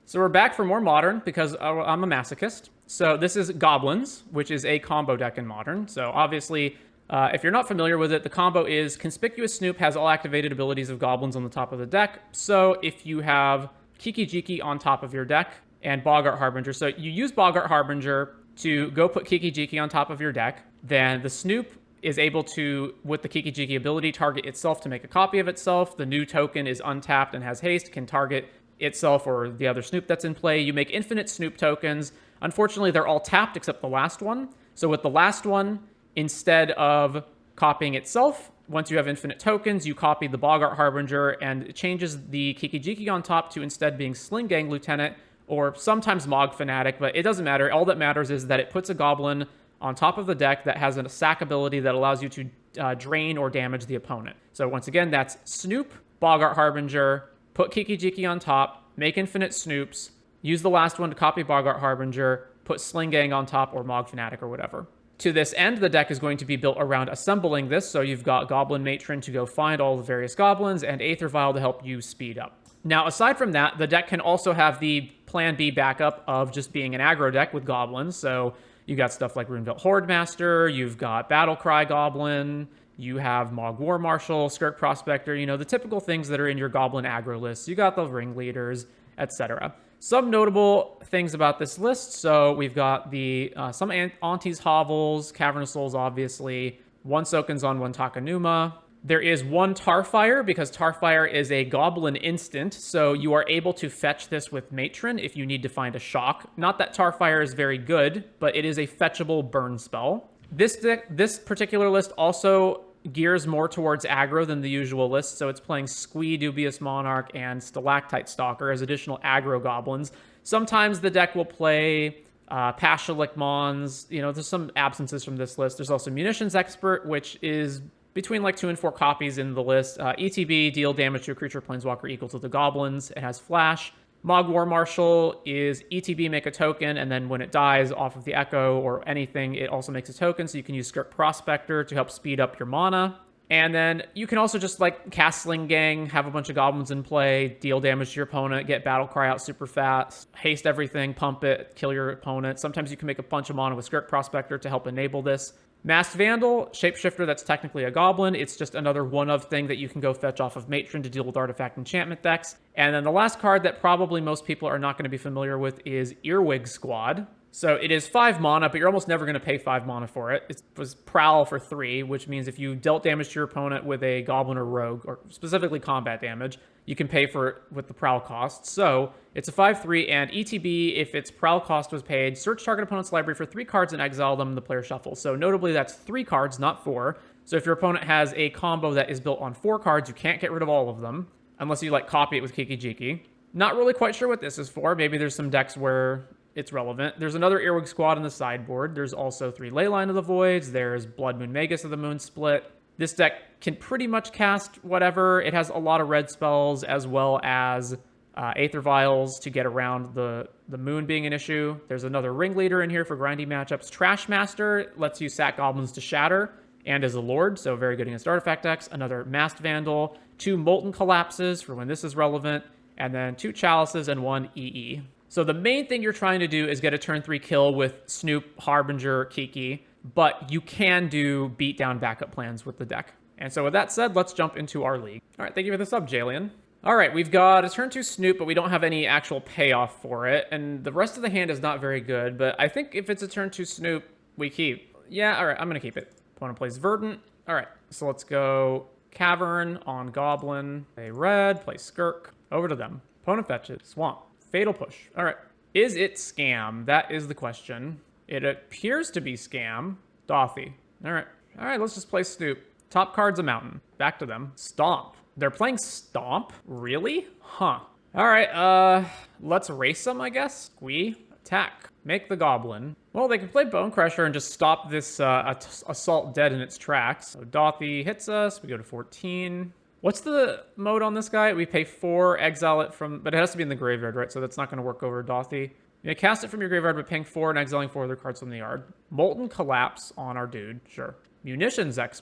So we're back for more Modern because I'm a masochist. So this is Goblins, which is a combo deck in Modern. So obviously, if you're not familiar with it, the combo is Conspicuous Snoop has all activated abilities of Goblins on the top of the deck. So if you have Kiki Jiki on top of your deck and Boggart Harbinger, so you use Boggart Harbinger to go put Kiki Jiki on top of your deck, then the Snoop is able to, with the Kiki Jiki ability, target itself to make a copy of itself. The new token is untapped and has haste, can target itself or the other Snoop that's in play. You make infinite Snoop tokens. Unfortunately, they're all tapped except the last one. So with the last one, instead of copying itself, once you have infinite tokens, you copy the Boggart Harbinger, and it changes the Kiki Jiki on top to instead being Sling Gang Lieutenant or sometimes Mog Fanatic, but it doesn't matter. All that matters is that it puts a Goblin on top of the deck that has a sack ability that allows you to drain or damage the opponent. So once again, that's Snoop, Boggart Harbinger, put Kiki Jiki on top, make infinite Snoops, use the last one to copy Boggart Harbinger, put Sling Gang on top or Mog Fanatic or whatever. To this end, the deck is going to be built around assembling this, so you've got Goblin Matron to go find all the various goblins and Aether Vial to help you speed up. Now, aside from that, the deck can also have the Plan B backup of just being an aggro deck with goblins, so you got stuff like Runeville Horde Master, you've got Battlecry Goblin, you have Mog War Marshal, Skirk Prospector, you know, the typical things that are in your Goblin aggro list. You got the Ringleaders, etc. Some notable things about this list. So we've got the some Auntie's Hovels, Cavernous Souls, obviously, one Soken's-On, one Takanuma. There is one Tarfire, because Tarfire is a Goblin instant, so you are able to fetch this with Matron if you need to find a shock. Not that Tarfire is very good, but it is a fetchable burn spell. This particular list also gears more towards aggro than the usual list, so it's playing Squee, Dubious Monarch, and Stalactite Stalker as additional aggro goblins. Sometimes the deck will play Pashalik Mons. You know, there's some absences from this list. There's also Munitions Expert, which is between like 2 and 4 copies in the list. ETB, deal damage to a creature planeswalker equal to the goblins. It has Flash. Mog War Marshal is ETB, make a token, and then when it dies off of the Echo or anything, it also makes a token, so you can use Skirk Prospector to help speed up your mana. And then you can also just like cast Sling Gang, have a bunch of goblins in play, deal damage to your opponent, get Battlecry out super fast, haste everything, pump it, kill your opponent. Sometimes you can make a bunch of mana with Skirk Prospector to help enable this. Masked Vandal, Shapeshifter, that's technically a goblin. It's just another one-of thing that you can go fetch off of Matron to deal with artifact enchantment decks. And then the last card that probably most people are not going to be familiar with is Earwig Squad. So it is 5 mana, but you're almost never going to pay 5 mana for it. It was Prowl for 3, which means if you dealt damage to your opponent with a Goblin or Rogue, or specifically combat damage, you can pay for it with the Prowl cost. So it's a 5/3, and ETB, if its Prowl cost was paid, search target opponent's library for 3 cards and exile them in the player shuffle. So notably, that's 3 cards, not 4. So if your opponent has a combo that is built on 4 cards, you can't get rid of all of them, unless you like copy it with Kiki Jiki. Not really quite sure what this is for. Maybe there's some decks where it's relevant. There's another Earwig Squad in the sideboard. There's also 3 Leyline of the Voids. There's Blood Moon Magus of the Moon Split. This deck can pretty much cast whatever. It has a lot of red spells as well as Aether Vials to get around the moon being an issue. There's another Ringleader in here for grindy matchups. Trash Master lets you sack goblins to shatter and is a lord, so very good against artifact decks. Another Masked Vandal, 2 Molten Collapses for when this is relevant, and then 2 Chalices and 1 EE. So the main thing you're trying to do is get a turn 3 kill with Snoop, Harbinger, Kiki, but you can do beatdown backup plans with the deck. And so with that said, let's jump into our league. All right, thank you for the sub, Jalian. All right, we've got a turn 2 Snoop, but we don't have any actual payoff for it, and the rest of the hand is not very good, but I think if it's a turn 2 Snoop, we keep. Yeah, all right, I'm going to keep it. Opponent plays Verdant. All right, so let's go Cavern on Goblin. Play red, play Skirk. Over to them. Opponent fetches. Swamp. Fatal Push. All right. Is it Scam? That is the question. It appears to be Scam. Dothy. All right. All right, let's just play Snoop. Top card's a Mountain. Back to them. Stomp. They're playing Stomp? Really? Huh. All right, let's race them, I guess. Squee. Attack. Make the Goblin. Well, they can play Bone Crusher and just stop this assault dead in its tracks. So Dothy hits us. We go to 14. What's the mode on this guy? We pay 4, exile it from, but it has to be in the graveyard, right? So that's not going to work over Dothy. You may cast it from your graveyard by paying 4 and exiling 4 other cards from the yard. Molten Collapse on our dude, sure. Munitions X.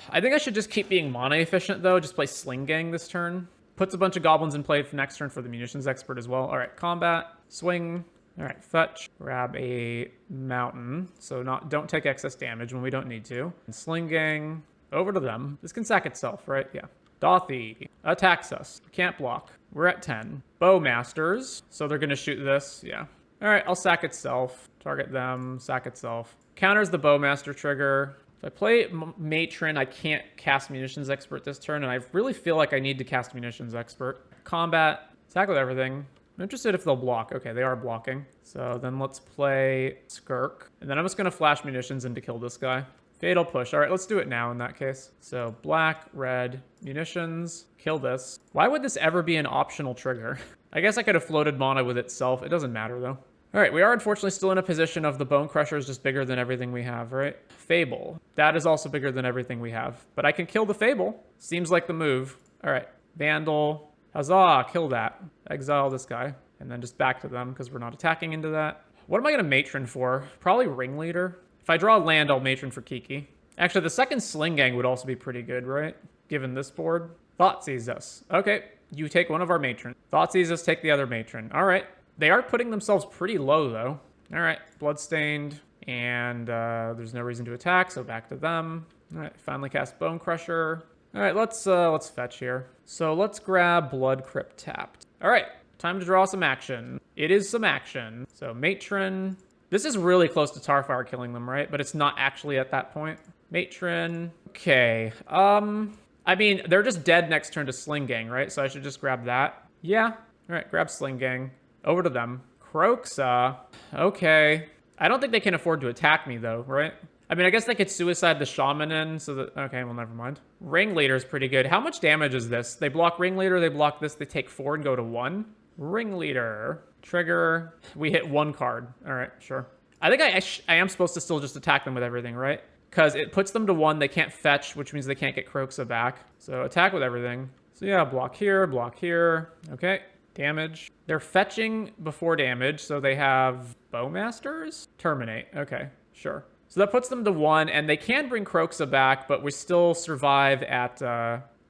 I think I should just keep being mana efficient though. Just play Sling Gang this turn. Puts a bunch of goblins in play for next turn for the munitions expert as well. All right, combat, swing. All right, fetch, grab a mountain. So don't take excess damage when we don't need to. And sling gang, over to them. This can sack itself, right? Yeah. Dothy attacks us. Can't block. We're at 10. Bowmasters. So they're going to shoot this. Yeah. All right, I'll sack itself. Target them. Sack itself. Counters the Bowmaster trigger. If I play Matron, I can't cast Munitions Expert this turn, and I really feel like I need to cast Munitions Expert. Combat. Sack with everything. I'm interested if they'll block. Okay, they are blocking. So then let's play Skirk. And then I'm just going to flash Munitions in to kill this guy. Fatal push. All right, let's do it now in that case. So black, red, munitions, kill this. Why would this ever be an optional trigger? I guess I could have floated mana with itself. It doesn't matter though. All right, we are unfortunately still in a position of the Bone Crusher is just bigger than everything we have, right? Fable. That is also bigger than everything we have. But I can kill the Fable. Seems like the move. All right, Vandal. Huzzah, kill that. Exile this guy. And then just back to them because we're not attacking into that. What am I going to Matron for? Probably Ringleader. If I draw a land, I'll Matron for Kiki. Actually, the second Sling Gang would also be pretty good, right? Given this board. Thoughtseizes us. Okay, you take one of our Matrons. Thoughtseizes us, take the other Matron. All right. They are putting themselves pretty low, though. All right, Bloodstained. And there's no reason to attack, so back to them. All right, finally cast Bone Crusher. All right, let's fetch here. So let's grab Blood Crypt tapped. All right, time to draw some action. It is some action. So Matron. This is really close to Tarfire killing them, right? But it's not actually at that point. Matron. Okay. I mean, they're just dead next turn to Sling Gang, right? So I should just grab that. Yeah. All right, grab Sling Gang. Over to them. Croxa. Okay. I don't think they can afford to attack me, though, right? I mean, I guess they could suicide the Shaman in, so that... Okay, well, never mind. Ringleader is pretty good. How much damage is this? They block Ringleader, they block this, they take 4 and go to 1. Ringleader. Trigger. We hit 1 card. All right, sure. I think I am supposed to still just attack them with everything, right? Because it puts them to 1. They can't fetch, which means they can't get Croxa back. So attack with everything. So yeah, block here, block here. Okay, damage. They're fetching before damage, so they have Bowmasters? Terminate. Okay, sure. So that puts them to 1, and they can bring Croxa back, but we still survive at...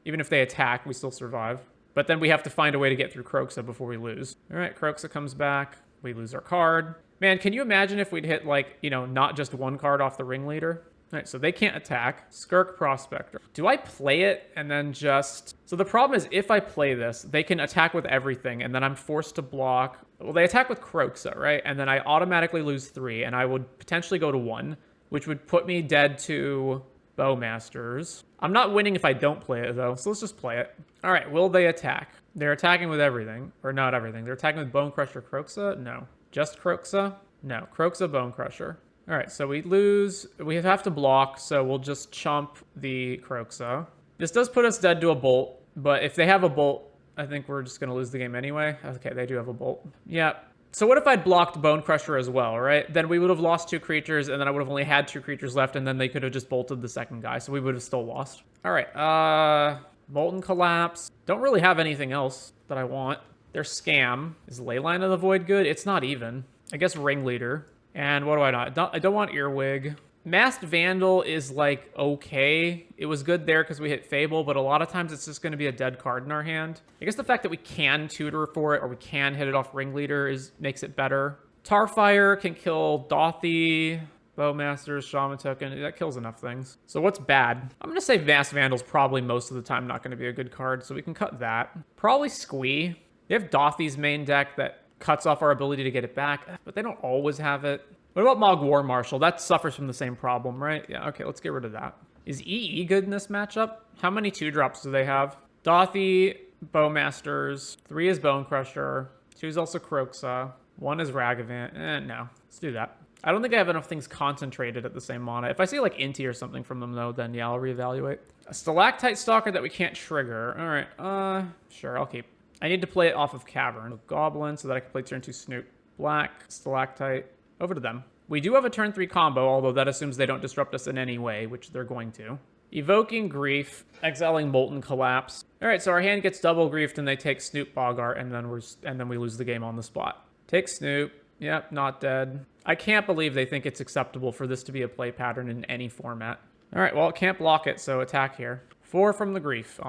even if they attack, we still survive. But then we have to find a way to get through Croxa before we lose. All right, Croxa comes back. We lose our card. Man, can you imagine if we'd hit, like, you know, not just 1 card off the Ringleader? All right, so they can't attack. Skirk Prospector. Do I play it and then just... So the problem is if I play this, they can attack with everything, and then I'm forced to block... Well, they attack with Croxa, right? And then I automatically lose 3, and I would potentially go to 1, which would put me dead to Bowmasters. I'm not winning if I don't play it, though, so let's just play it. All right, will they attack? They're attacking with everything. Or not everything. They're attacking with Bone Crusher Croxa? No. Just Croxa? No. Croxa Bone Crusher. All right, so we lose. We have to block, so we'll just chump the Croxa. This does put us dead to a Bolt, but if they have a Bolt, I think we're just going to lose the game anyway. Okay, they do have a Bolt. Yeah. So what if I'd blocked Bone Crusher as well, right? Then we would have lost 2 creatures, and then I would have only had 2 creatures left, and then they could have just bolted the second guy, so we would have still lost. All right, Molten Collapse. Don't really have anything else that I want. Their Scam. Is Leyline of the Void good? It's not even. I guess Ringleader. And what do I not? I don't want Earwig. Masked Vandal is, like, okay. It was good there because we hit Fable, but a lot of times it's just going to be a dead card in our hand. I guess the fact that we can tutor for it or we can hit it off Ringleader makes it better. Tarfire can kill Dothy, Bowmasters, Shaman Token. That kills enough things. So what's bad? I'm going to say Masked Vandal's probably most of the time not going to be a good card, so we can cut that. Probably Squee. They have Dothy's main deck that cuts off our ability to get it back, but they don't always have it. What about Mog War Marshal? That suffers from the same problem, right? Yeah, okay, let's get rid of that. Is EE good in this matchup? How many 2-drops do they have? Dothy, Bowmasters, 3 is Bone Crusher, 2 is also Croxa, 1 is Ragavant. No, let's do that. I don't think I have enough things concentrated at the same mana. If I see like Inti or something from them though, then yeah, I'll reevaluate. A Stalactite Stalker that we can't trigger. All right, sure, I'll keep. I need to play it off of Cavern. Goblin so that I can play turn 2 Snoop. Black, Stalactite. Over to them. We do have a turn 3 combo, although that assumes they don't disrupt us in any way, which they're going to. Evoking Grief, exiling Molten Collapse. All right, so our hand gets double griefed and they take Snoop Bogart, and then we lose the game on the spot. Take Snoop. Yep, not dead. I can't believe they think it's acceptable for this to be a play pattern in any format. All right, well, it can't block it, so attack here. 4 from the Grief.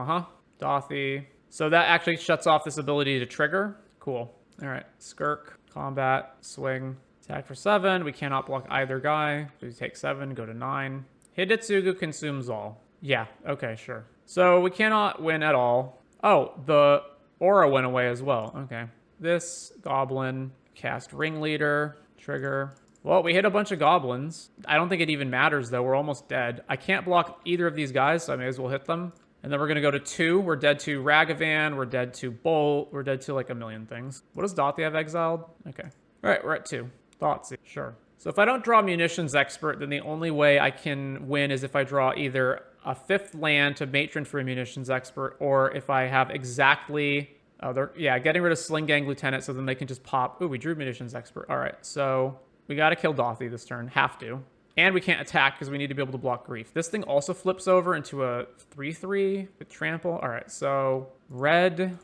Dothy. So that actually shuts off this ability to trigger. Cool. All right, Skirk, combat, swing, attack for 7. We cannot block either guy. We take 7, go to 9. Hidetsugu consumes all. Yeah, okay, sure. So we cannot win at all. Oh, the aura went away as well. Okay. This goblin, cast ringleader, trigger. Well, we hit a bunch of goblins. I don't think it even matters, though. We're almost dead. I can't block either of these guys, so I may as well hit them. And then we're going to go to 2. We're dead to Ragavan. We're dead to Bolt. We're dead to, like, a million things. What does Dothy have exiled? Okay. All right, we're at 2. Thoughtsy. Sure. So if I don't draw Munitions Expert, then the only way I can win is if I draw either a 5th land to Matron for a Munitions Expert, or if I have exactly... yeah, getting rid of Sling Gang Lieutenant so then they can just pop... Ooh, we drew Munitions Expert. All right, so... We got to kill Dothy this turn. Have to. And we can't attack because we need to be able to block Grief. This thing also flips over into a 3/3 with Trample. All right, so red,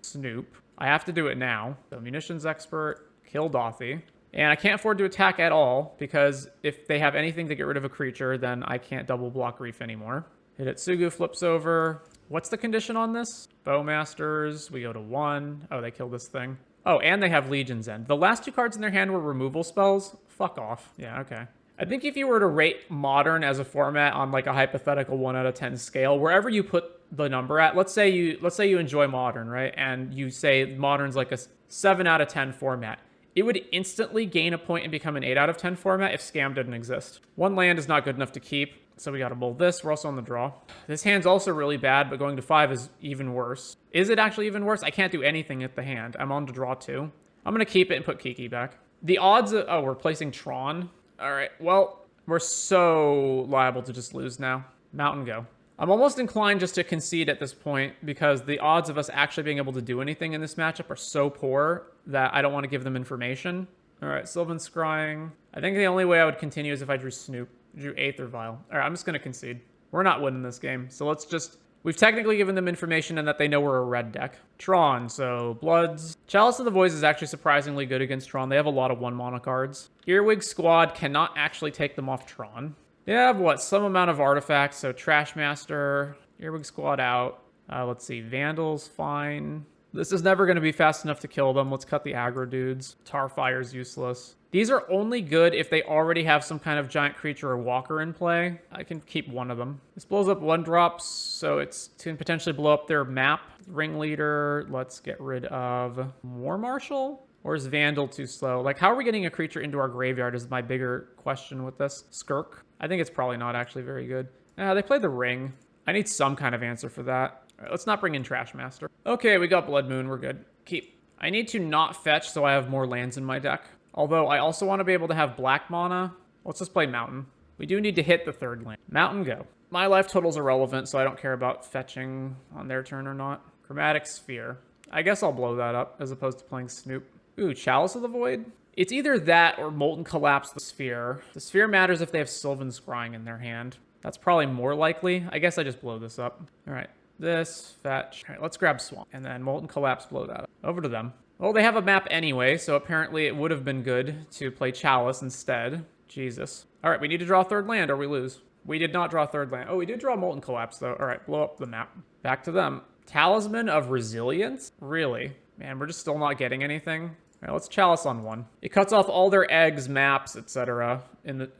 Snoop. I have to do it now. So Munitions Expert, kill Dothy. And I can't afford to attack at all because if they have anything to get rid of a creature, then I can't double block Grief anymore. Hidetsugu flips over. What's the condition on this? Bowmasters. We go to 1. Oh, they killed this thing. Oh, and they have Legion's End. The last 2 cards in their hand were removal spells. Fuck off. Yeah, okay. I think if you were to rate Modern as a format on like a hypothetical 1 out of 10 scale, wherever you put the number at, let's say you enjoy Modern, right? And you say Modern's like a 7 out of 10 format. It would instantly gain a point and become an 8 out of 10 format if Scam didn't exist. 1 land is not good enough to keep, so we gotta mold this. We're also on the draw. This hand's also really bad, but going to 5 is even worse. Is it actually even worse? I can't do anything at the hand. I'm on to draw 2. I'm gonna keep it and put Kiki back. The odds of... Oh, we're placing Tron. All right, well, we're so liable to just lose now. Mountain go. I'm almost inclined just to concede at this point because the odds of us actually being able to do anything in this matchup are so poor that I don't want to give them information. All right, Sylvan Scrying. I think the only way I would continue is if I drew Snoop. Drew Aether Vial. All right, I'm just going to concede. We're not winning this game, so let's just... We've technically given them information and that they know we're a red deck. Tron, so Bloods. Chalice of the Voice is actually surprisingly good against Tron. They have a lot of 1-mana cards. Earwig Squad cannot actually take them off Tron. They have, what, some amount of artifacts, so Trashmaster, Earwig Squad out. Let's see, Vandal's fine. This is never going to be fast enough to kill them. Let's cut the aggro dudes. Tarfire's useless. These are only good if they already have some kind of giant creature or walker in play. I can keep one of them. This blows up 1-drops, so it can potentially blow up their map. Ringleader, let's get rid of War Marshal? Or is Vandal too slow? Like, how are we getting a creature into our graveyard is my bigger question with this. Skirk? I think it's probably not actually very good. They played the Ring. I need some kind of answer for that. All right, let's not bring in Trashmaster. Okay, we got Blood Moon. We're good. Keep. I need to not fetch so I have more lands in my deck. Although I also want to be able to have black mana. Let's just play Mountain. We do need to hit the 3rd land. Mountain go. My life total's irrelevant, so I don't care about fetching on their turn or not. Chromatic Sphere. I guess I'll blow that up as opposed to playing Snoop. Ooh, Chalice of the Void? It's either that or Molten Collapse the Sphere. The Sphere matters if they have Sylvan Scrying in their hand. That's probably more likely. I guess I just blow this up. All right. This, fetch. All right, let's grab Swamp. And then Molten Collapse, blow that up. Over to them. Well, they have a map anyway, so apparently it would have been good to play Chalice instead. Jesus. All right, we need to draw a 3rd land or we lose. We did not draw a 3rd land. Oh, we did draw Molten Collapse, though. All right, blow up the map. Back to them. Talisman of Resilience? Really? Man, we're just still not getting anything. All right, let's Chalice on 1. It cuts off all their eggs, maps, etc.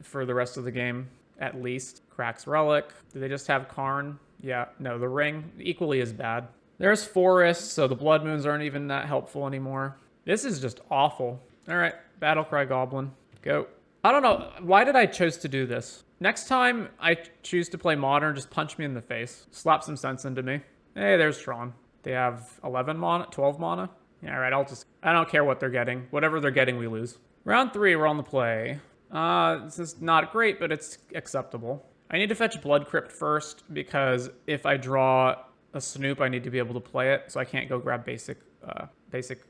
For the rest of the game, at least. Cracks Relic. Do they just have Karn? Yeah, no, the Ring equally as bad. There's Forest, so the Blood Moons aren't even that helpful anymore. This is just awful. All right, Battlecry Goblin. Go. I don't know. Why did I choose to do this? Next time I choose to play Modern, just punch me in the face. Slap some sense into me. Hey, there's Tron. They have 11 mana, 12 mana. Yeah, all right, I don't care what they're getting. Whatever they're getting, we lose. Round 3, we're on the play. This is not great, but it's acceptable. I need to fetch Blood Crypt first because if I draw a Snoop, I need to be able to play it, so I can't go grab basic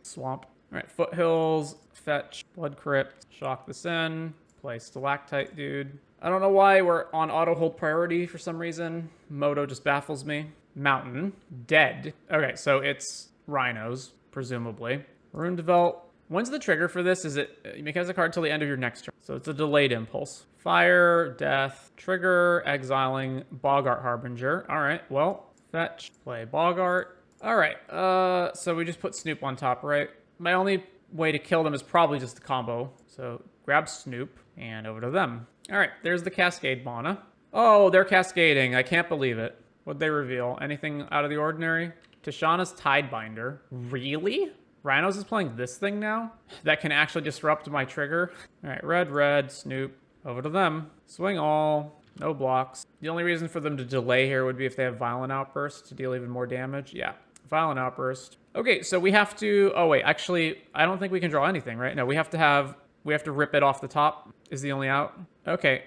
Swamp. All right, Foothills, fetch, Blood Crypt, shock this in, play Stalactite Dude. I don't know why we're on auto hold priority for some reason. Moto just baffles me. Mountain, dead. Okay, so it's Rhinos, presumably. Runedvelt. When's the trigger for this? Is it, you may cast a card till the end of your next turn. So it's a delayed impulse. Fire, death, trigger, exiling, Boggart Harbinger. All right, well, fetch, play Boggart. All right, so we just put Snoop on top, right? My only way to kill them is probably just the combo. So grab Snoop and over to them. All right, there's the Cascade mana. Oh, they're cascading. I can't believe it. What'd they reveal? Anything out of the ordinary? Tishana's Tidebinder. Really? Rhinos is playing this thing now? That can actually disrupt my trigger. All right, red, Snoop. Over to them. Swing all. No blocks. The only reason for them to delay here would be if they have Violent Outburst to deal even more damage. Yeah, Violent Outburst. Okay, so we have to... Oh, wait. Actually, I don't think we can draw anything, right? No, we have to rip it off the top is the only out. Okay,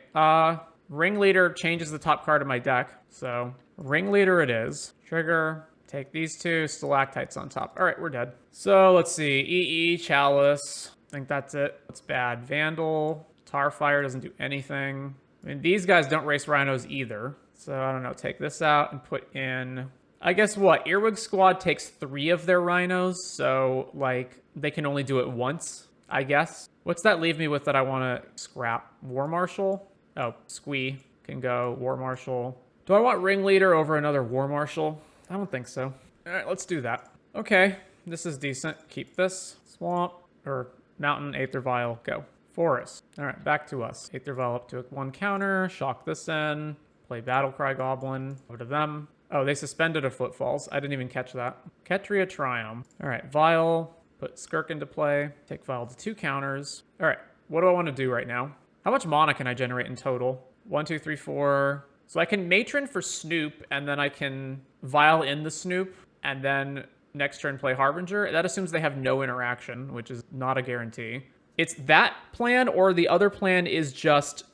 Ringleader changes the top card of my deck. So, Ringleader it is. Trigger... Take these two, stalactites on top. All right, we're dead. So let's see. EE, Chalice. I think that's it. That's bad. Vandal. Tarfire doesn't do anything. I mean, these guys don't race rhinos either. So I don't know. Take this out and put in... I guess what? Earwig Squad takes 3 of their rhinos. So, like, they can only do it once, I guess. What's that leave me with that I want to scrap? War Marshal? Oh, Squee can go. War Marshal. Do I want Ringleader over another War Marshal? I don't think so. All right, let's do that. Okay, this is decent. Keep this. Swamp, or Mountain, Aether Vial, go. Forest. All right, back to us. Aether Vial up to 1 counter. Shock this in. Play Battlecry Goblin. Over to them. Oh, they suspended a Footfalls. I didn't even catch that. Ketria Triumph. All right, Vial. Put Skirk into play. Take Vial to 2 counters. All right, what do I want to do right now? How much mana can I generate in total? 1, 2, 3, 4... So I can Matron for Snoop, and then I can Vial in the Snoop, and then next turn play Harbinger. That assumes they have no interaction, which is not a guarantee. It's that plan, or the other plan is just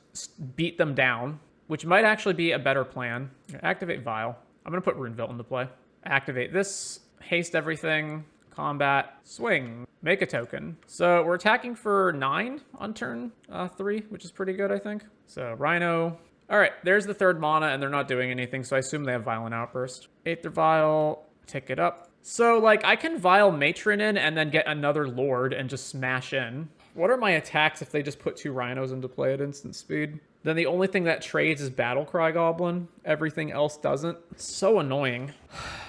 beat them down, which might actually be a better plan. Activate Vial. I'm going to put Runeville into play. Activate this, haste everything, combat, swing, make a token. So we're attacking for 9 on turn 3, which is pretty good, I think. So Rhino... All right, there's the 3rd mana, and they're not doing anything, so I assume they have Violent Outburst. Aether Vial, tick it up. So, like, I can Vial Matron in and then get another Lord and just smash in. What are my attacks if they just put 2 Rhinos into play at instant speed? Then the only thing that trades is Battlecry Goblin. Everything else doesn't. So annoying.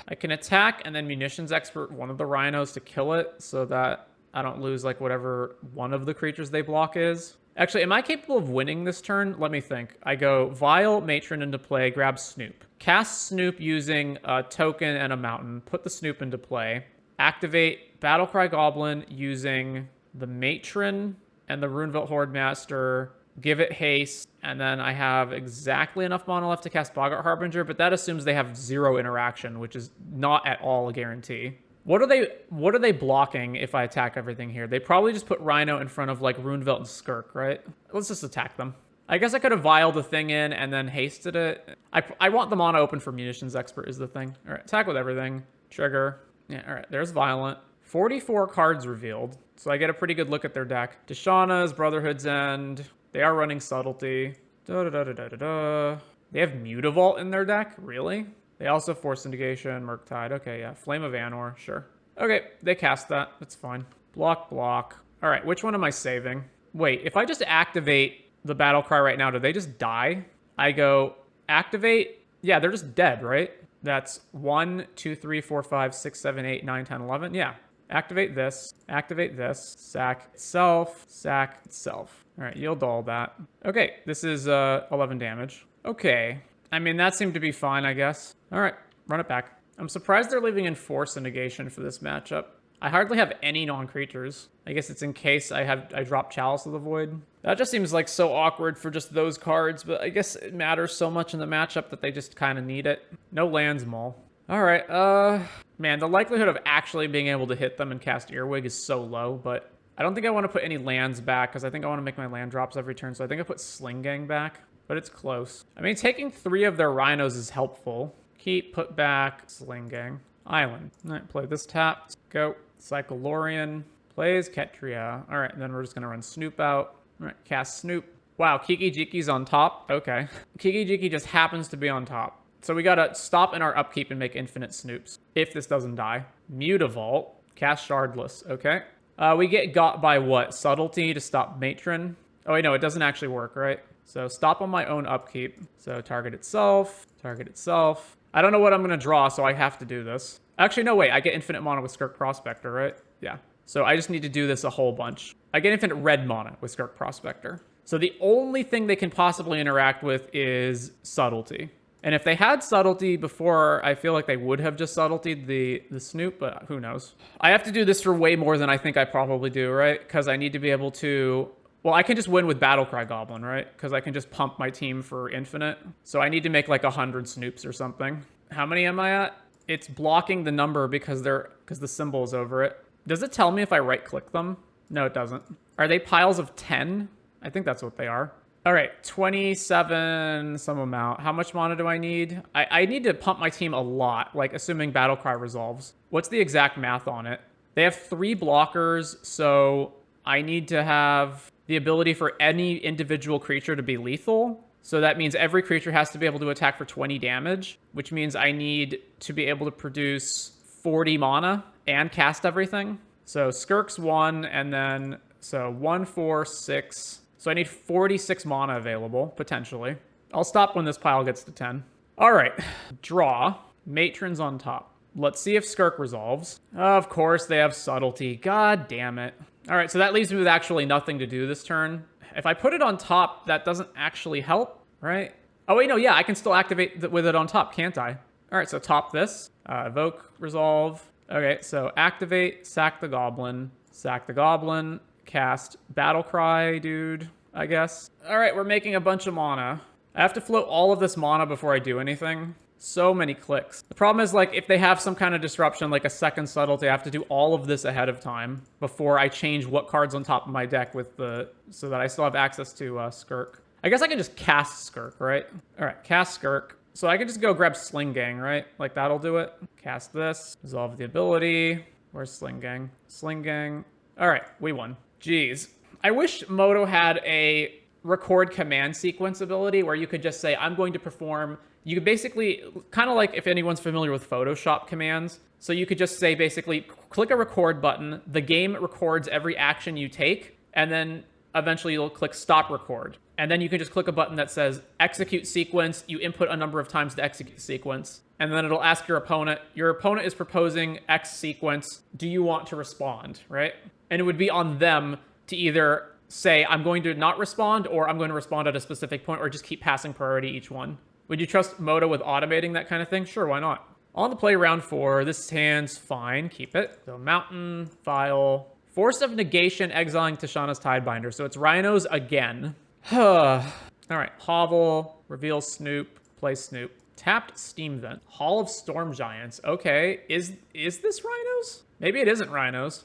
I can attack and then Munitions Expert one of the Rhinos to kill it so that I don't lose, like, whatever one of the creatures they block is. Actually, am I capable of winning this turn? Let me think. I go Vial, Matron into play, grab Snoop. Cast Snoop using a token and a mountain. Put the Snoop into play. Activate Battlecry Goblin using the Matron and the Runeville Hordemaster. Give it haste. And then I have exactly enough mana left to cast Boggart Harbinger, but that assumes they have 0 interaction, which is not at all a guarantee. What are they blocking if I attack everything here? They probably just put Rhino in front of, like, Runeville and Skirk, right? Let's just attack them. I guess I could have Vialed the thing in and then hasted it. I want the mana open for Munitions Expert is the thing. All right, attack with everything. Trigger. Yeah, all right, there's Violent. 44 cards revealed, so I get a pretty good look at their deck. Tishana's, Brotherhood's End. They are running Subtlety. Da-da-da-da-da-da. They have Mutavault in their deck? Really? They also Force Negation, Murktide. Okay, yeah. Flame of Anor, sure. Okay, they cast that. That's fine. Block, block. All right, which one am I saving? Wait, if I just activate the Battlecry right now, do they just die? I go activate. Yeah, they're just dead, right? That's 1, 2, 3, 4, 5, 6, 7, 8, 9, 10, 11. Yeah. Activate this. Activate this. Sack itself. Sack itself. All right, yield all that. Okay, this is 11 damage. Okay. I mean, that seemed to be fine, I guess. All right, run it back. I'm surprised they're leaving in Force and Negation for this matchup. I hardly have any non-creatures. I guess it's in case I drop Chalice of the Void. That just seems like so awkward for just those cards, but I guess it matters so much in the matchup that they just kind of need it. No lands, Maul. All right, man, the likelihood of actually being able to hit them and cast Earwig is so low, but I don't think I want to put any lands back because I think I want to make my land drops every turn, so I think I put Sling Gang back. But it's close. I mean, taking 3 of their Rhinos is helpful. Keep, put back, Sling Gang. Island. All right, play this tap. Go. Cyclorian. Plays Ketria. All right, and then we're just going to run Snoop out. All right, cast Snoop. Wow, Kiki Jiki's on top. Okay. Kiki Jiki just happens to be on top. So we got to stop in our upkeep and make infinite Snoops if this doesn't die. Mutavault. Cast Shardless. Okay. We get got by what? Subtlety to stop Matron. Oh, wait, no, it doesn't actually work, right? So stop on my own upkeep. So target itself, target itself. I don't know what I'm going to draw, so I have to do this. Actually, no, wait. I get infinite mana with Skirk Prospector, right? Yeah. So I just need to do this a whole bunch. I get infinite red mana with Skirk Prospector. So the only thing they can possibly interact with is Subtlety. And if they had Subtlety before, I feel like they would have just Subtletied the Snoop, but who knows. I have to do this for way more than I think I probably do, right? Because I need to be able to... Well, I can just win with Battlecry Goblin, right? Because I can just pump my team for infinite. So I need to make like 100 Snoops or something. How many am I at? It's blocking the number because the symbol is over it. Does it tell me if I right-click them? No, it doesn't. Are they piles of 10? I think that's what they are. All right, 27 some amount. How much mana do I need? I need to pump my team a lot, like assuming Battlecry resolves. What's the exact math on it? They have 3 blockers, so I need to have the ability for any individual creature to be lethal. So that means every creature has to be able to attack for 20 damage, which means I need to be able to produce 40 mana and cast everything. So Skirk's 1, and then, so 1, 4, 6. So I need 46 mana available, potentially. I'll stop when this pile gets to 10. All right, draw. Matron's on top. Let's see if Skirk resolves. Of course, they have Subtlety. God damn it. All right, so that leaves me with actually nothing to do this turn. If I put it on top, that doesn't actually help, right? Oh, wait, no, yeah, I can still activate with it on top, can't I? All right, so top this. Evoke, resolve. Okay, so activate, sack the Goblin, cast Battlecry, dude, I guess. All right, we're making a bunch of mana. I have to float all of this mana before I do anything. So many clicks. The problem is, like, if they have some kind of disruption, like a second Subtlety, I have to do all of this ahead of time before I change what cards on top of my deck with so that I still have access to Skirk. I guess I can just cast Skirk, right? All right, cast Skirk. So I can just go grab Sling Gang, right? Like, that'll do it. Cast this. Resolve the ability. Where's Sling Gang? Sling Gang. All right, we won. Jeez. I wish Moto had a record command sequence ability where you could just say, I'm going to perform... You could basically, kind of like if anyone's familiar with Photoshop commands, so you could just say basically, click a record button, the game records every action you take, and then eventually you'll click stop record. And then you can just click a button that says execute sequence, you input a number of times to execute the sequence, and then it'll ask your opponent is proposing X sequence, do you want to respond, right? And it would be on them to either say, I'm going to not respond, or I'm going to respond at a specific point, or just keep passing priority each one. Would you trust Moto with automating that kind of thing? Sure, why not? On the play round 4, this hand's fine, keep it. So Mountain, File, Force of Negation, exiling Tishana's Tidebinder. So it's Rhinos again. All right, Hovel, reveal Snoop, play Snoop. Tapped Steam Vent, Hall of Storm Giants. Okay, is this Rhinos? Maybe it isn't Rhinos.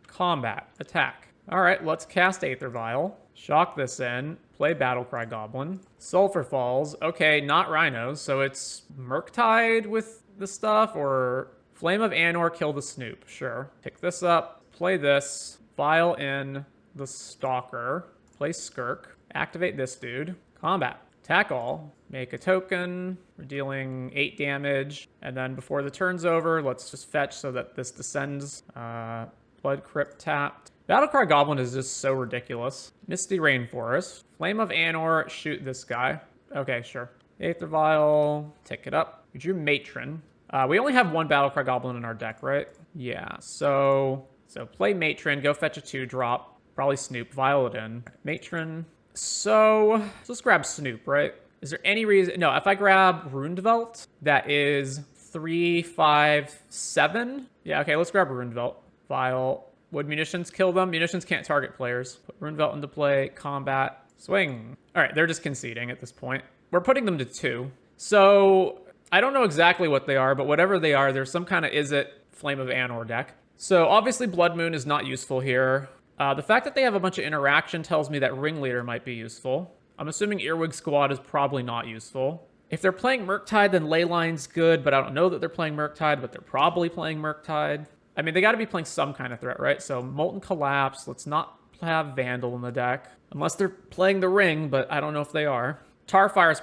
Combat, attack. All right, let's cast Aether Vial. Shock this in. Play Battlecry Goblin. Sulfur Falls. Okay, not Rhinos, so it's Murktide with the stuff, or Flame of Anor, kill the Snoop. Sure. Pick this up. Play this. Vial in the Stalker. Play Skirk. Activate this dude. Combat. Attack all. Make a token. We're dealing 8 damage. And then before the turn's over, let's just fetch so that this descends. Blood Crypt tapped. Battlecry Goblin is just so ridiculous. Misty Rainforest. Flame of Anor, shoot this guy. Okay, sure. Aether Vial, tick it up. We drew Matron. We only have 1 Battlecry Goblin in our deck, right? Yeah, so play Matron, go fetch a 2-drop. Probably Snoop, Vial it in. Matron. So let's grab Snoop, right? Is there any reason? No, if I grab Rundvelt, that is 3, 5, 7. Yeah, okay, let's grab Rundvelt. Vial. Would Munitions kill them? Munitions can't target players. Put Rundvelt into play. Combat. Swing. All right, they're just conceding at this point. We're putting them to 2. So I don't know exactly what they are, but whatever they are, there's some kind of Izzet Flame of Anor deck. So obviously Blood Moon is not useful here. The fact that they have a bunch of interaction tells me that Ringleader might be useful. I'm assuming Earwig Squad is probably not useful. If they're playing Murktide, then Leyline's good, but I don't know that they're playing Murktide, but they're probably playing Murktide. I mean, they got to be playing some kind of threat, right? So Molten Collapse. Let's not have Vandal in the deck. Unless they're playing the Ring, but I don't know if they are. Tarfire is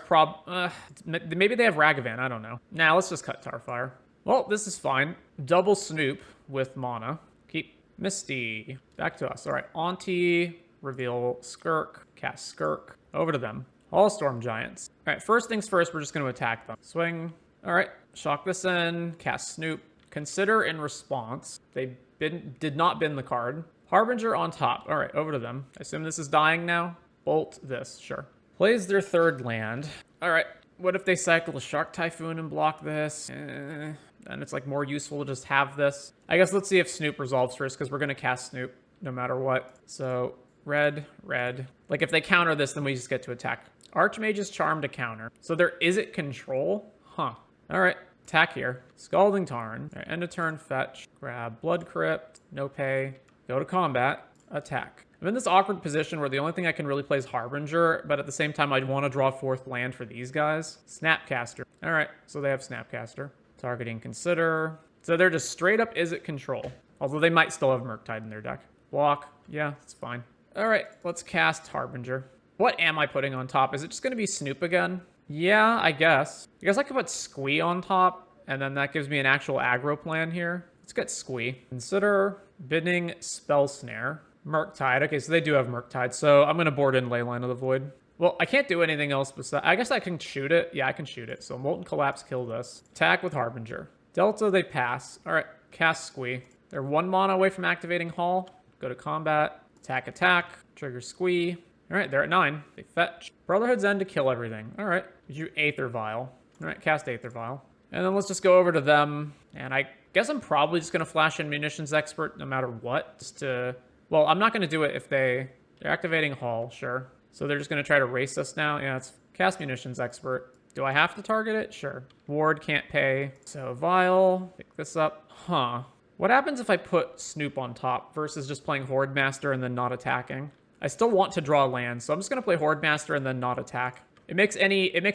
maybe they have Ragavan. I don't know. Nah, let's just cut Tarfire. Well, this is fine. Double Snoop with mana. Keep Misty. Back to us. All right. Auntie. Reveal Skirk. Cast Skirk. Over to them. All Storm Giants. All right. First things first, we're just going to attack them. Swing. All right, shock this in, cast Snoop. Consider in response. They did not bin the card. Harbinger on top. All right, over to them. I assume this is dying now. Bolt this, sure. Plays their third land. All right, what if they cycle a Shark Typhoon and block this? And it's like more useful to just have this. I guess let's see if Snoop resolves first because we're going to cast Snoop no matter what. So red, red. Like if they counter this, then we just get to attack. Archmage's Charm to counter. So there is it control? Huh. All right, attack here. Scalding Tarn. All right, end of turn, fetch. Grab Blood Crypt. No pay. Go to combat. Attack. I'm in this awkward position where the only thing I can really play is Harbinger, but at the same time, I'd want to draw fourth land for these guys. Snapcaster. All right, so they have Snapcaster. Targeting Consider. So they're just straight up is it control. Although they might still have Murktide in their deck. Block. Yeah, it's fine. All right, let's cast Harbinger. What am I putting on top? Is it just going to be Snoop again? Yeah, I guess. I guess I could put Squee on top, and then that gives me an actual aggro plan here. Let's get Squee. Consider bidding Spell Snare. Murktide. Okay, so they do have Murktide, so I'm going to board in Leyline of the Void. Well, I can't do anything else besides... I guess I can shoot it. Yeah, I can shoot it. So Molten Collapse, kill this. Attack with Harbinger. Delta, they pass. All right, cast Squee. They're 1 mana away from activating Hall. Go to combat. Attack, attack. Trigger Squee. All right, they're at 9. They fetch. Brotherhood's End to kill everything. All right, did you Aether Vial? All right, cast Aether Vial. And then let's just go over to them. And I guess I'm probably just going to flash in Munitions Expert no matter what. Just to... Well, I'm not going to do it if they're activating Hall, sure. So they're just going to try to race us now. Yeah, it's cast Munitions Expert. Do I have to target it? Sure. Ward can't pay. So Vial, pick this up. Huh. What happens if I put Snoop on top versus just playing Horde Master and then not attacking? I still want to draw land, so I'm just going to play Horde Master and then not attack. It makes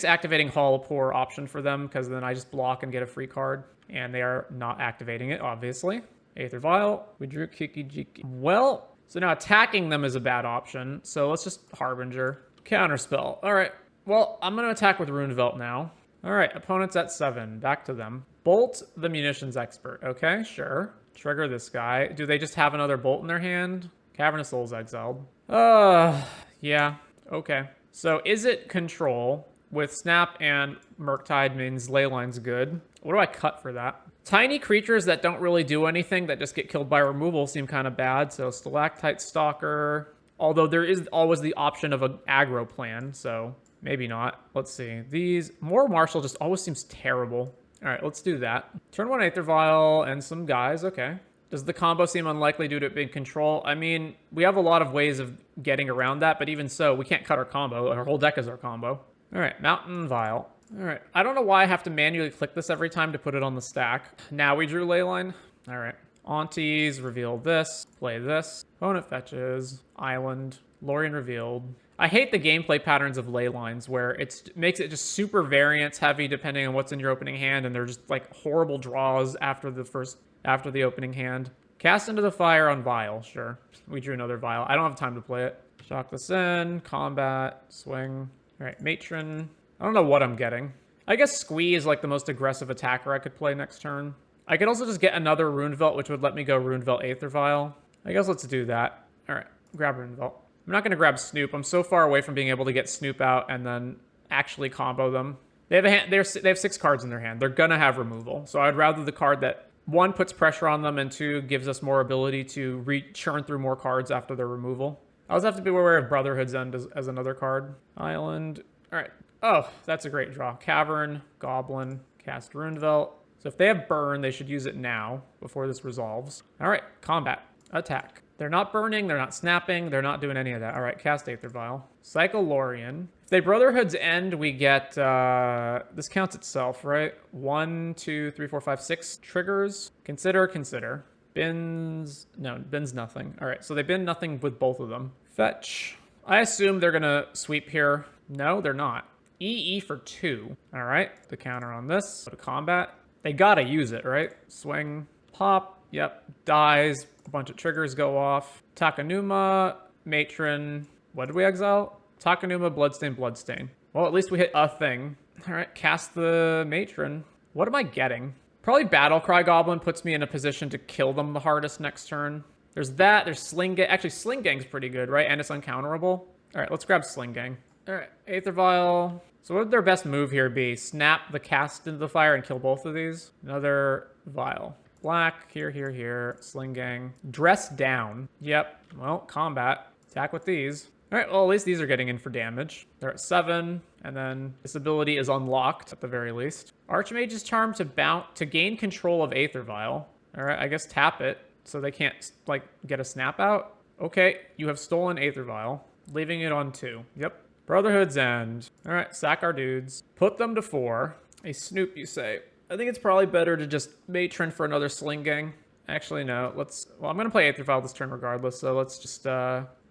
activating Hall a poor option for them because then I just block and get a free card. And they are not activating it, obviously. Aether Vial. We drew Kiki Jiki. Well, so now attacking them is a bad option. So let's just Harbinger. Counterspell. All right. Well, I'm going to attack with Runevelt now. All right. Opponent's at 7. Back to them. Bolt the Munitions Expert. Okay, sure. Trigger this guy. Do they just have another bolt in their hand? Cavernous Souls exiled. Yeah. Okay. So is it control with Snap and Murktide means Leyline's good? What do I cut for that? Tiny creatures that don't really do anything that just get killed by removal seem kind of bad. So Stalactite Stalker. Although there is always the option of an aggro plan, so maybe not. Let's see. These more Marshall just always seems terrible. All right, let's do that. Turn 1 Aether Vial and some guys. Okay. Does the combo seem unlikely due to it being control? I mean, we have a lot of ways of getting around that, but even so, we can't cut our combo. Our whole deck is our combo. All right, Mountain Vial. All right, I don't know why I have to manually click this every time to put it on the stack. Now we drew Leyline. All right, Aunties, reveal this, play this. Opponent fetches, Island, Lorien revealed. I hate the gameplay patterns of Leylines where it makes it just super variance heavy depending on what's in your opening hand, and they're just like horrible draws after the opening hand. Cast Into the Fire on Vial, sure. We drew another Vial. I don't have time to play it. Shock this in, combat, swing. All right, Matron. I don't know what I'm getting. I guess Squee is like the most aggressive attacker I could play next turn. I could also just get another Runevelt, which would let me go Runevelt Aether Vial. I guess let's do that. All right, grab Runevelt. I'm not going to grab Snoop. I'm so far away from being able to get Snoop out and then actually combo them. They have a hand, they have 6 cards in their hand. They're going to have removal. So I'd rather the card that, 1, puts pressure on them, and 2, gives us more ability to churn through more cards after their removal. I also have to be aware of Brotherhood's End as another card. Island. All right. Oh, that's a great draw. Cavern, Goblin, cast Runevelt. So if they have Burn, they should use it now before this resolves. All right, combat, attack. They're not burning, they're not snapping, they're not doing any of that. All right, cast Aether Vial. Cycle Lorien. If they Brotherhood's End, we get, this counts itself, right? 1, 2, 3, 4, 5, 6 triggers. Consider. Bins, no, bins nothing. All right, so they bin nothing with both of them. Fetch. I assume they're gonna sweep here. No, they're not. EE for 2. All right, the counter on this. Go to combat. They gotta use it, right? Swing, pop, yep, dies. A bunch of triggers go off. Takanuma, Matron. What did we exile? Takanuma, Bloodstain. Well, at least we hit a thing. All right, cast the Matron. What am I getting? Probably Battlecry Goblin puts me in a position to kill them the hardest next turn. There's that. There's Sling Gang. Actually, Sling Gang's pretty good, right? And it's uncounterable. All right, let's grab Sling Gang. All right, Aether Vial. So what would their best move here be? Snap the cast into the fire and kill both of these? Another Vial. Black, here. Sling Gang. Dress down. Yep. Well, combat. Attack with these. All right, well, at least these are getting in for damage. They're at 7, and then this ability is unlocked at the very least. Archmage's Charm to gain control of Aether Vial. All right, I guess tap it so they can't, like, get a snap out. Okay, you have stolen Aether Vial, leaving it on 2. Yep. Brotherhood's End. All right, sack our dudes. Put them to 4. A Snoop, you say. I think it's probably better to just matron for another Sling Gang. Actually, no. Well, I'm going to play Aether Vial this turn regardless, so let's just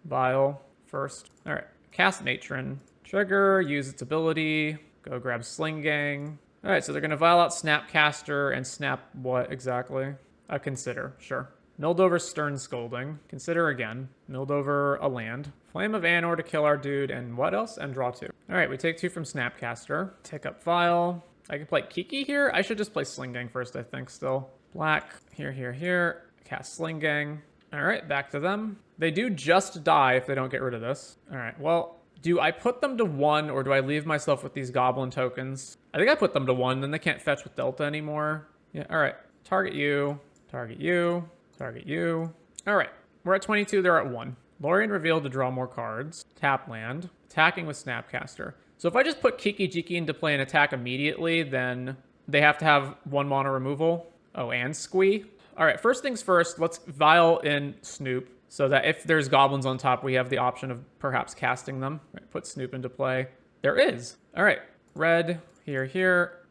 Vial first. All right, cast matron. Trigger, use its ability. Go grab Sling Gang. All right, so they're going to Vial out Snapcaster and snap what exactly? Consider, sure. Milled over Stern Scolding. Consider again. Milled over a land. Flame of Anor to kill our dude, and what else? And draw 2. All right, we take 2 from Snapcaster. Take up Vial. I can play Kiki here. I should just play Sling Gang first, I think, still. Black, here. Cast Sling Gang. All right, back to them. They do just die if they don't get rid of this. All right, well, do I put them to 1 or do I leave myself with these Goblin tokens? I think I put them to 1, then they can't fetch with Delta anymore. Yeah, all right. Target you. Target you. Target you. All right, we're at 22, they're at 1. Lorien revealed to draw more cards. Tap land. Attacking with Snapcaster. So if I just put Kiki Jiki into play and attack immediately, then they have to have 1 mana removal. Oh, and Squee. All right, first things first, let's Vial in Snoop so that if there's goblins on top, we have the option of perhaps casting them. Right, put Snoop into play. There is. All right, red, here.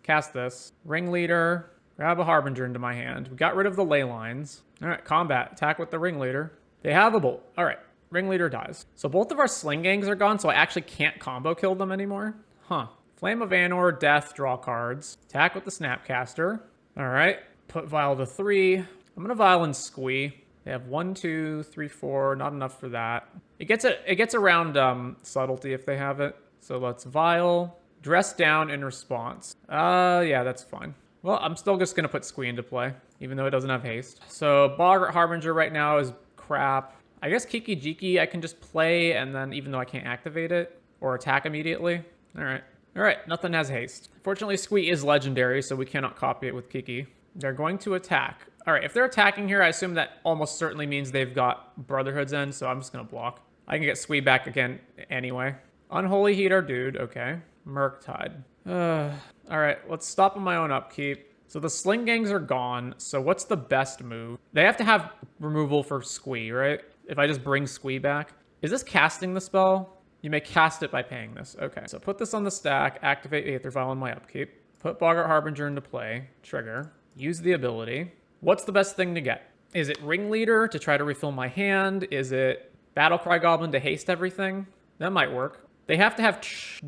Cast this. Ringleader. Grab a Harbinger into my hand. We got rid of the ley lines. All right, combat. Attack with the Ringleader. They have a bolt. All right, Ringleader dies. So both of our Sling Gangs are gone, so I actually can't combo kill them anymore. Huh. Flame of Anor, Death, draw cards. Attack with the Snapcaster. All right, put Vial to 3. I'm going to Vial in Squee. They have 1, 2, 3, 4. Not enough for that. It gets around subtlety if they have it. So let's Vial. Dress down in response. Yeah, that's fine. Well, I'm still just going to put Squee into play, even though it doesn't have haste. So Boggart Harbinger right now is crap. I guess Kiki Jiki I can just play, and then even though I can't activate it, or attack immediately. All right, nothing has haste. Fortunately, Squee is legendary, so we cannot copy it with Kiki. They're going to attack. All right, if they're attacking here, I assume that almost certainly means they've got Brotherhood's End, so I'm just going to block. I can get Squee back again anyway. Unholy Heat our dude, okay. Murktide. All right, let's stop on my own upkeep. So the Sling Gangs are gone, so what's the best move? They have to have removal for Squee, right? If I just bring Squee back. Is this casting the spell? You may cast it by paying this. Okay, so put this on the stack, activate Aether Vial in my upkeep, put Boggart Harbinger into play, trigger, use the ability. What's the best thing to get? Is it Ringleader to try to refill my hand? Is it Battlecry Goblin to haste everything? That might work. They have to have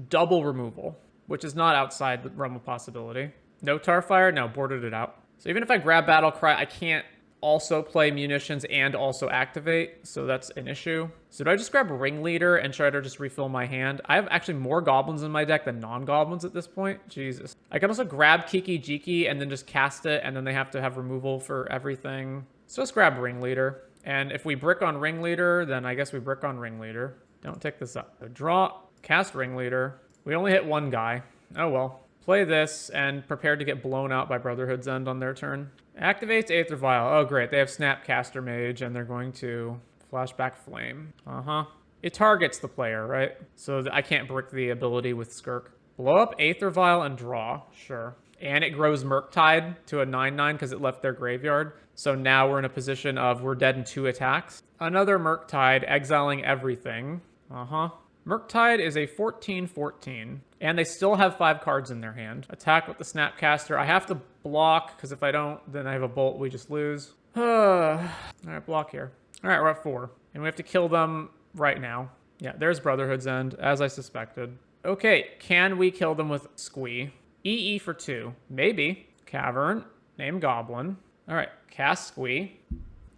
double removal, which is not outside the realm of possibility. No Tarfire? No, boarded it out. So even if I grab Battlecry, I can't also play Munitions and also activate, so that's an issue. So do I just grab Ringleader and try to just refill my hand? I have actually more Goblins in my deck than non-Goblins at this point. Jesus. I can also grab Kiki Jiki and then just cast it, and then they have to have removal for everything. So let's grab Ringleader. And if we brick on Ringleader, then I guess we brick on Ringleader. Don't take this up. So draw, cast Ringleader. We only hit 1 guy. Oh well. Play this and prepare to get blown out by Brotherhood's End on their turn. Activates Aether Vial. Oh great, they have Snapcaster Mage and they're going to Flashback Flame. It targets the player, right? So I can't brick the ability with Skirk. Blow up Aether Vial and draw. Sure. And it grows Murktide to a 9/9 because it left their graveyard. So now we're in a position of we're dead in 2 attacks. Another Murktide, exiling everything. Murktide is a 14/14. And they still have 5 cards in their hand. Attack with the Snapcaster. I have to block, because if I don't, then I have a bolt, we just lose. Alright, block here. Alright, we're at 4. And we have to kill them right now. Yeah, there's Brotherhood's End, as I suspected. Okay, can we kill them with Squee? EE for 2. Maybe. Cavern. Name Goblin. Alright, cast Squee.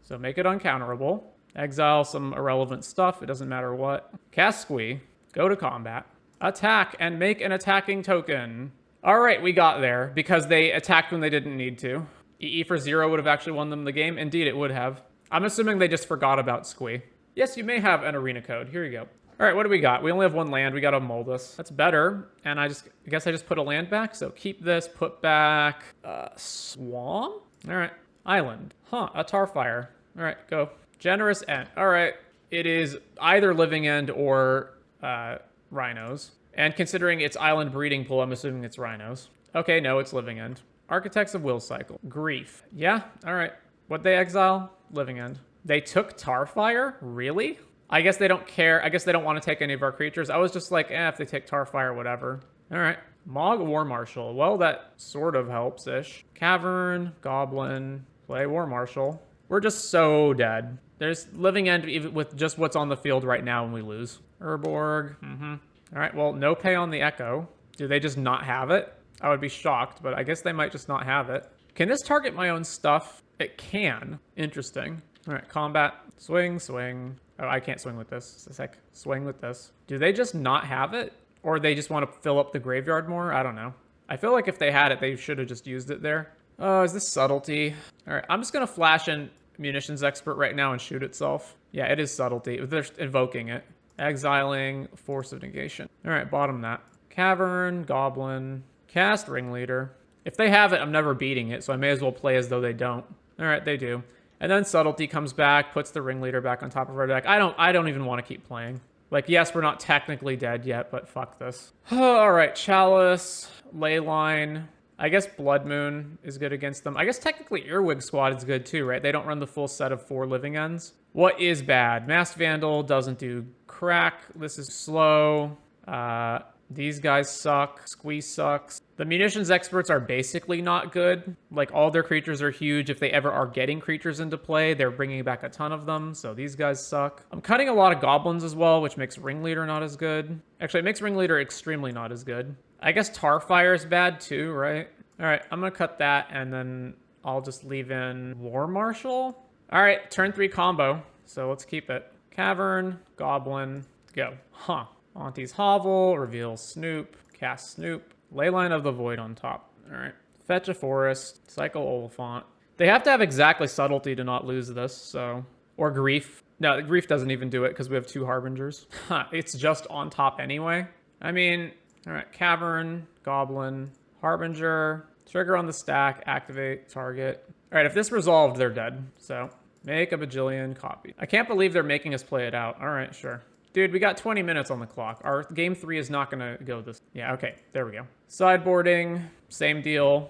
So make it uncounterable. Exile some irrelevant stuff. It doesn't matter what. Cast Squee. Go to combat. Attack and make an attacking token. All right, we got there because they attacked when they didn't need to. EE for 0 would have actually won them the game. Indeed, it would have. I'm assuming they just forgot about Squee. Yes, you may have an arena code. Here you go. All right, what do we got? We only have one land. We got to Moldus. That's better. And I guess I just put a land back. So keep this, put back Swamp. All right, Island. Huh, a Tarfire. All right, go. Generous End. All right, it is either Living End or Rhinos. And considering it's Island breeding pool, I'm assuming it's Rhinos. Okay, no, it's Living End. Architects of Will Cycle. Grief. Yeah, all right. What'd they exile? Living End. They took Tarfire? Really? I guess they don't care. I guess they don't want to take any of our creatures. I was just like, if they take Tarfire, whatever. All right. Mog War Marshal. Well, that sort of helps-ish. Cavern, Goblin, play War Marshal. We're just so dead. There's Living End even with just what's on the field right now when we lose. Urborg. All right, well, no pay on the Echo. Do they just not have it? I would be shocked, but I guess they might just not have it. Can this target my own stuff? It can. Interesting. All right, combat. Swing, swing. Oh, I can't swing with this. It's like, swing with this. Do they just not have it? Or they just want to fill up the graveyard more? I don't know. I feel like if they had it, they should have just used it there. Oh, is this subtlety? All right, I'm just going to flash in Munitions Expert right now and shoot itself. Yeah, it is subtlety. They're invoking it. Exiling, Force of Negation. All right, bottom that. Cavern, Goblin, cast Ringleader. If they have it, I'm never beating it, so I may as well play as though they don't. All right, they do. And then Subtlety comes back, puts the Ringleader back on top of our deck. I don't even want to keep playing. Like, yes, we're not technically dead yet, but fuck this. All right, Chalice, Leyline. I guess Blood Moon is good against them. I guess technically Earwig Squad is good too, right? They don't run the full set of 4 Living Ends. What is bad? Masked Vandal doesn't do crack. This is slow. These guys suck. Squeeze sucks. The Munitions Experts are basically not good. Like, all their creatures are huge. If they ever are getting creatures into play, they're bringing back a ton of them. So these guys suck. I'm cutting a lot of Goblins as well, which makes Ringleader not as good. Actually, it makes Ringleader extremely not as good. I guess Tarfire is bad too, right? All right, I'm going to cut that, and then I'll just leave in War Marshal. All right, turn 3 combo. So let's keep it. Cavern, Goblin, go. Huh. Auntie's Hovel, reveal Snoop, cast Snoop, Leyline of the Void on top. All right. Fetch a Forest, cycle Oliphant. They have to have exactly Subtlety to not lose this, so... Or Grief. No, Grief doesn't even do it because we have 2 Harbingers. It's just on top anyway. I mean, all right. Cavern, Goblin, Harbinger, trigger on the stack, activate, target. All right, if this resolved, they're dead. So, make a bajillion copy. I can't believe they're making us play it out. All right, sure. Dude, we got 20 minutes on the clock. Our game 3 is not going to go this... Yeah, okay. There we go. Sideboarding. Same deal.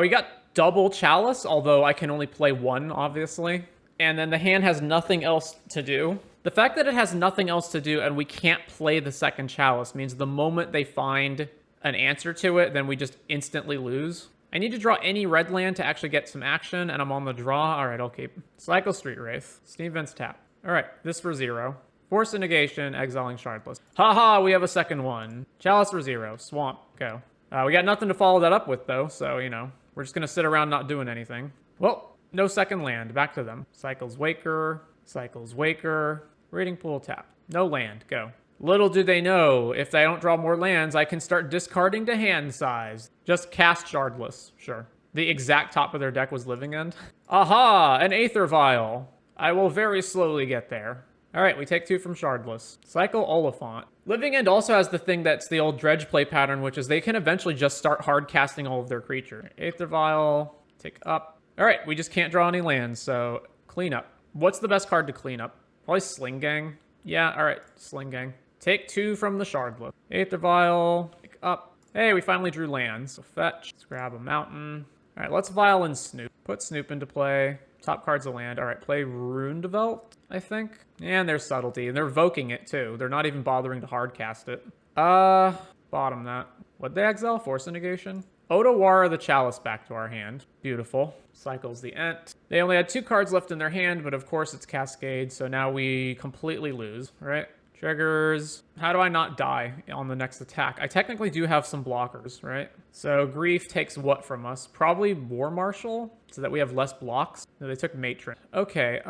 We got double Chalice, although I can only play 1, obviously. And then the hand has nothing else to do. The fact that it has nothing else to do and we can't play the second Chalice means the moment they find an answer to it, then we just instantly lose. I need to draw any red land to actually get some action, and I'm on the draw. All right, I'll keep. Cycle Street Wraith. Steam Vents tap. All right, this for 0. Force of Negation, exiling Shardless. Haha, we have a second one. Chalice for 0. Swamp, go. We got nothing to follow that up with, though, so, you know, we're just going to sit around not doing anything. Well, no second land. Back to them. Cycles Waker, Cycles Waker, Raiding Pool tap. No land, go. Little do they know, if I don't draw more lands, I can start discarding to hand size. Just cast Shardless, sure. The exact top of their deck was Living End. Aha, an Aether Vial. I will very slowly get there. All right, we take 2 from Shardless. Cycle Oliphant. Living End also has the thing that's the old Dredge play pattern, which is they can eventually just start hard casting all of their creature. Aether Vial, take up. All right, we just can't draw any lands, so clean up. What's the best card to clean up? Probably Sling Gang. Yeah, all right, Sling Gang. Take 2 from the Shardless. Aether Vial, take up. Hey, we finally drew lands, so fetch. Let's grab a mountain. All right, let's Vial in Snoop. Put Snoop into play. Top card's a land. All right, play Runedvelt, I think. And there's Subtlety, and they're evoking it too. They're not even bothering to hard cast it. Bottom that. What'd they exile? Force of Negation? Otawara the Chalice back to our hand. Beautiful. Cycles the Ent. They only had 2 cards left in their hand, but of course it's Cascade, so now we completely lose, right? Triggers. How do I not die on the next attack? I technically do have some blockers, right? So Grief takes what from us? Probably War Marshal, so that we have less blocks. No, they took Matron. Okay,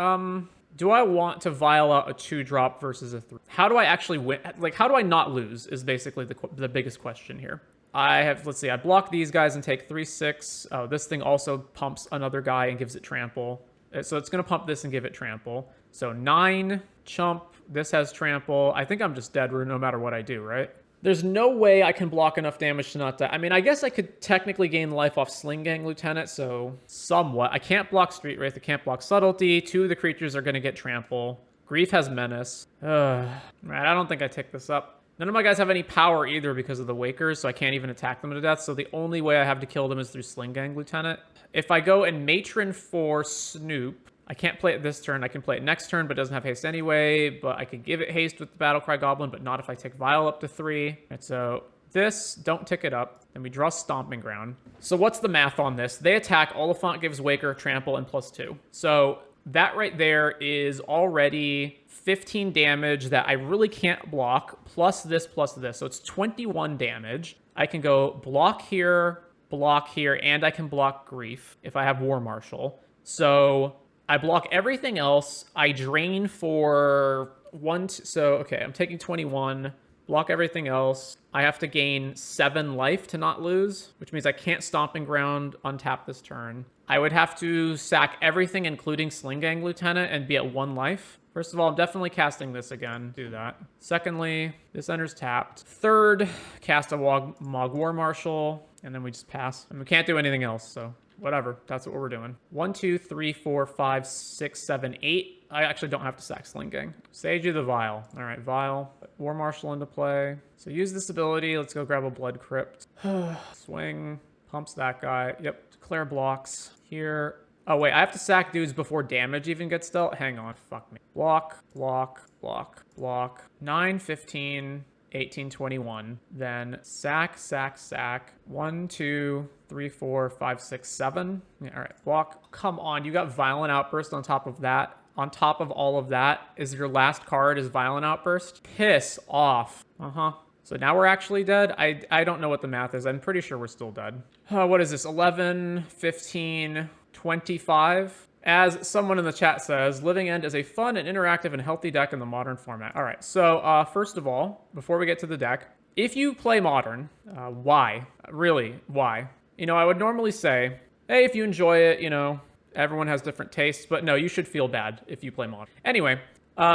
do I want to vial out a 2-drop versus a 3? How do I actually win? Like, how do I not lose is basically the biggest question here. I have, let's see, I block these guys and take 3/6. Oh, this thing also pumps another guy and gives it trample. So it's going to pump this and give it trample. So 9, chump. This has trample. I think I'm just dead no matter what I do, right? There's no way I can block enough damage to not die. I mean, I guess I could technically gain life off Sling Gang Lieutenant, so somewhat. I can't block Street Wraith. I can't block Subtlety. 2 of the creatures are going to get trample. Grief has Menace. Right, I don't think I tick this up. None of my guys have any power either because of the Wakers, so I can't even attack them to death. So the only way I have to kill them is through Sling Gang Lieutenant. If I go and Matron for Snoop, I can't play it this turn. I can play it next turn, but it doesn't have haste anyway. But I could give it haste with the Battlecry Goblin, but not if I tick Vial up to 3. And so this, don't tick it up. Then we draw Stomping Ground. So what's the math on this? They attack, Oliphant gives Waker, trample, and +2. So that right there is already 15 damage that I really can't block, plus this, So it's 21 damage. I can go block here, and I can block Grief if I have War Marshal. So I block everything else. I drain for 1, so okay, I'm taking 21, block everything else. I have to gain 7 life to not lose, which means I can't Stomping Ground untap this turn. I would have to sack everything, including Sling Gang Lieutenant, and be at 1 life. First of all, I'm definitely casting this again. Do that. Secondly, this enters tapped. Third, cast a Mog War Marshal, and then we just pass. And we can't do anything else, so whatever. That's what we're doing. 1, 2, 3, 4, 5, 6, 7, 8. I actually don't have to sack Sling Gang. Sage you the Vial. All right, Vial. Put War Marshal into play. So use this ability. Let's go grab a Blood Crypt. Swing. Pumps that guy. Yep. Declare blocks. Here. Oh, wait. I have to sack dudes before damage even gets dealt? Hang on. Fuck me. Block. 9, 15, 18, 21. Then sack. 1, 2, 3, 4, 5, 6, 7. Yeah, all right. Block. Come on. You got Violent Outburst on top of that. On top of all of that is your last card is Violent Outburst. Piss off. So now we're actually dead. I don't know what the math is. I'm pretty sure we're still dead. What is this? 11, 15, 25. As someone in the chat says, Living End is a fun and interactive and healthy deck in the Modern format. All right, so first of all, before we get to the deck, if you play Modern, why? Really, why? You know, I would normally say, hey, if you enjoy it, everyone has different tastes, but no, you should feel bad if you play Modern. Anyway,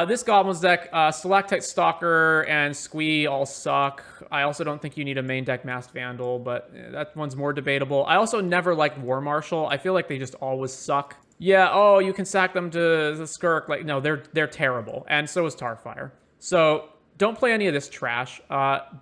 this Goblins deck, Stalactite Stalker and Squee all suck. I also don't think you need a main deck Masked Vandal, but that one's more debatable. I also never liked War Marshal. I feel like they just always suck. Yeah, oh, you can sack them to the Skirk. Like, no, they're terrible. And so is Tarfire. So don't play any of this trash.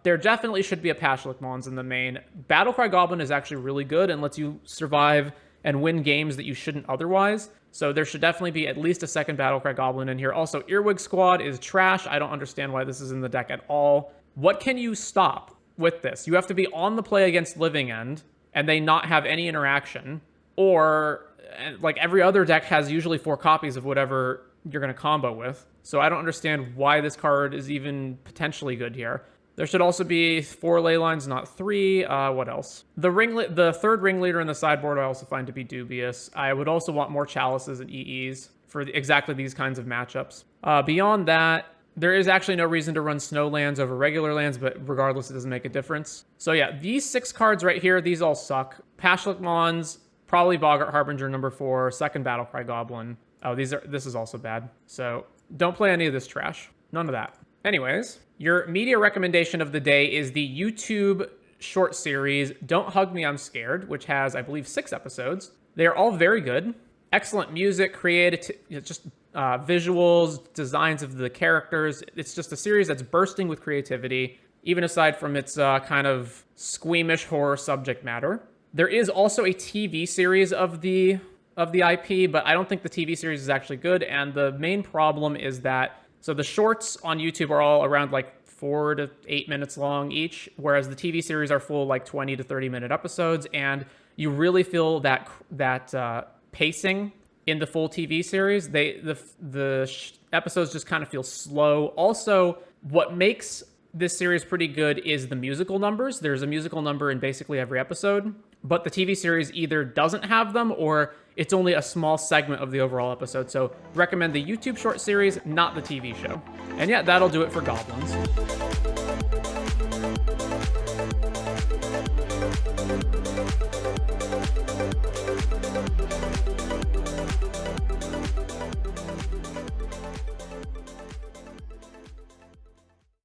There definitely should be a Pashlik Mons in the main. Battlecry Goblin is actually really good and lets you survive and win games that you shouldn't otherwise. So there should definitely be at least a second Battlecry Goblin in here. Also, Earwig Squad is trash. I don't understand why this is in the deck at all. What can you stop with this? You have to be on the play against Living End, and they not have any interaction. Or, like, every other deck has usually 4 copies of whatever you're going to combo with. So I don't understand why this card is even potentially good here. There should also be 4 ley lines, not 3. What else? The third ringleader in the sideboard I also find to be dubious. I would also want more chalices and EEs for exactly these kinds of matchups. Beyond that, there is actually no reason to run snow lands over regular lands, but regardless, it doesn't make a difference. So yeah, these 6 cards right here, these all suck. Pashlik Mons, probably Boggart Harbinger number 4, second Battlecry Goblin. Oh, this is also bad. So don't play any of this trash. None of that. Anyways, your media recommendation of the day is the YouTube short series Don't Hug Me, I'm Scared, which has, I believe, 6 episodes. They're all very good. Excellent music, creative, just visuals, designs of the characters. It's just a series that's bursting with creativity, even aside from its kind of squeamish horror subject matter. There is also a TV series of the IP, but I don't think the TV series is actually good. And the main problem is that so the shorts on YouTube are all around like 4 to 8 minutes long each, whereas the TV series are full like 20 to 30 minute episodes, and you really feel that pacing in the full TV series. The episodes just kind of feel slow. Also, what makes this series pretty good is the musical numbers. There's a musical number in basically every episode, but the TV series either doesn't have them or it's only a small segment of the overall episode. So recommend the YouTube short series, not the TV show. And yeah, that'll do it for Goblins.